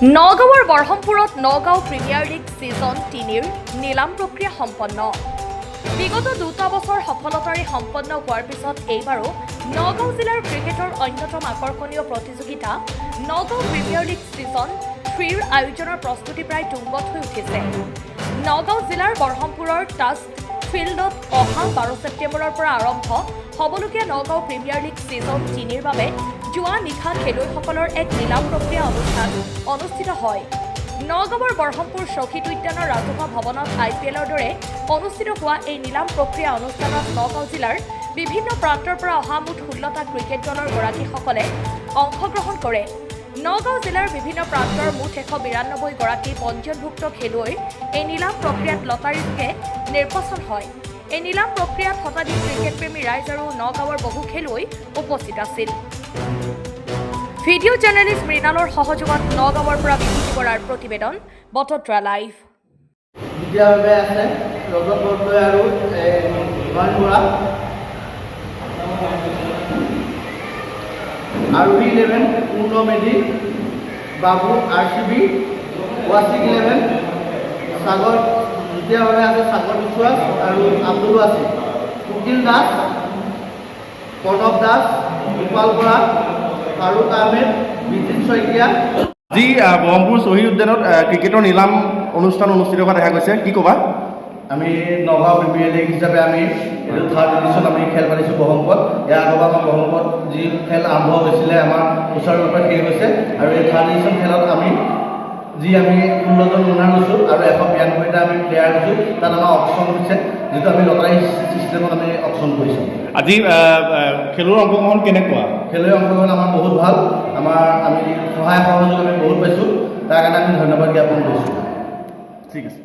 নগাঁৱৰ বৰহমপুৰত Nagaon premier league season 3ৰ নিলাম প্ৰক্ৰিয়া সম্পন্ন। বিগত 2টা বছৰ সফলতাৰে সম্পন্ন হোৱাৰ পিছত এইবাৰো নগাঁও জিলাৰ ক্ৰিকেটৰ অন্যতম আকৰ্ষণীয় প্ৰতিযোগিতা নগাঁও প্ৰিমিয়াৰ লীগ ছিজন 3ৰ আয়োজনৰ প্ৰস্তুতি প্ৰায় তুংগত হৈ উঠিছে। নগাঁও জিলাৰ বৰহমপুৰৰ টাস্ক ফিল্ডত অহা 12 ছেপ্টেম্বৰৰ পৰা আৰম্ভ হ'বলগীয়া নগাঁও প্ৰিমিয়াৰ লীগ ছিজন 3ৰ বাবে যোৱা নিশা খেলুৱৈসকলৰ এক নিলাম প্ৰক্ৰিয়া অনুষ্ঠান অনুষ্ঠিত হয়। নগাঁৱৰ বৰহমপুৰ শ্বহীদ উদ্যানৰ ৰাজহুৱা ভৱনত IPLৰ দৰে অনুষ্ঠিত হোৱা এই নিলাম প্ৰক্ৰিয়া অনুষ্ঠানত নগাঁও জিলাৰ বিভিন্ন প্ৰান্তৰ পৰা অহা মুঠ 16টা ক্ৰিকেট দলৰ গৰাকীসকলে অংশগ্ৰহণ কৰে। নগাঁও জিলাৰ বিভিন্ন প্ৰান্তৰ মুঠ 192 গৰাকী পঞ্জীয়নভুক্ত খেলুৱৈ এই নিলাম প্ৰক্ৰিয়াত লটাৰী যোগে নিৰ্বাচন হয়। এই নিলাম প্ৰক্ৰিয়াত শতাধিক ক্ৰিকেটপ্ৰেমী ৰাইজ আৰু নগাঁৱৰ বহু খেলুৱৈ উপস্থিত আছিল। ভিডিঅ' জাৰ্নেলিষ্ট মৃণালৰ সহযোগত নগাঁৱৰ পৰা বিভূতি বৰাৰ প্ৰতিবেদন বটদ্ৰা লাইভ। দ্বিতীয়ভাৱে আছে ৰজত বৰদলৈ আৰু হিমান বৰা। আৰোহী 11 পূৰ্ণ মেধি, বাবু RCB, ৱাছিক 11 সাগৰ। দ্বিতীয়ভাৱে আছে সাগৰ বিশ্বাস আৰু আব্দুল ৱাছিক, কুকিল দাস, প্ৰণৱ দাস, গোপাল বৰা, ফাৰুক আহমেদ, বিজিত শইকীয়া। আজি বৰহমপুৰ শ্বহীদ উদ্যানত ক্ৰিকেটৰ নিলাম অনুষ্ঠান অনুষ্ঠিত হোৱা দেখা গৈছে, কি ক'বা? আমি নগাঁও প্ৰিমিয়াৰ লীগ হিচাপে আমি এইটো 3rd এডিশ্যন আমি খেল পাতিছোঁ বৰহমপুৰত। ইয়াৰ আগৰবাৰ আমাৰ বৰহমপুৰত যি খেল আৰম্ভ হৈছিলে আমাৰ সুচাৰুৰূপে শেষ হৈছে আৰু এই 3rd এডিশ্যন খেলত আমি 16জন উইনাৰ লৈছোঁ আৰু 192টা আমি প্লেয়াৰ লৈছোঁ। তাত আমাৰ অপশ্যন হৈছে, যিটো আমি লটাৰী ছিষ্টেমত আমি অপশ্যন কৰিছোঁ। আজি খেলুৱৈৰ অংশগ্ৰহণ কেনেকুৱা? খেলুৱৈ অংশগ্ৰহণ আমাৰ বহুত ভাল। আমি সহায় সহযোগ আমি বহুত পাইছোঁ, তাৰ কাৰণে আমি ধন্যবাদ জ্ঞাপন কৰিছোঁ। ঠিক আছে।